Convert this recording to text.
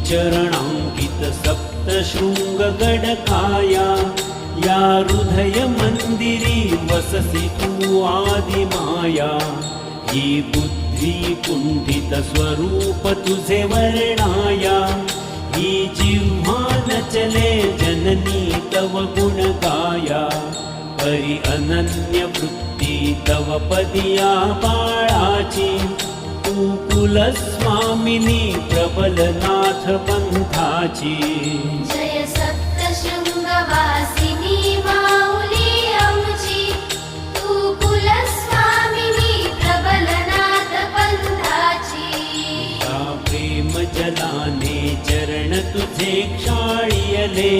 चरणांकित सप्तशृंग गडकाया या हृदय मंदिरी वससी तू आदिमाया ही बुद्धी कुंठित स्वरूप तुझे वर्णाया ही जिव्हा नचले जननी तव गुण गाया परी अनन्य वृत्ती तव पदिया बाळाची तू कुलस्वामिनी प्रबलनाथ पंथाची जय सप्तशृंगवासिनी माऊली आमची तू कुलस्वामिनी प्रबलनाथ पंथाची या प्रेम जलाने चरण तुझे क्षाळियले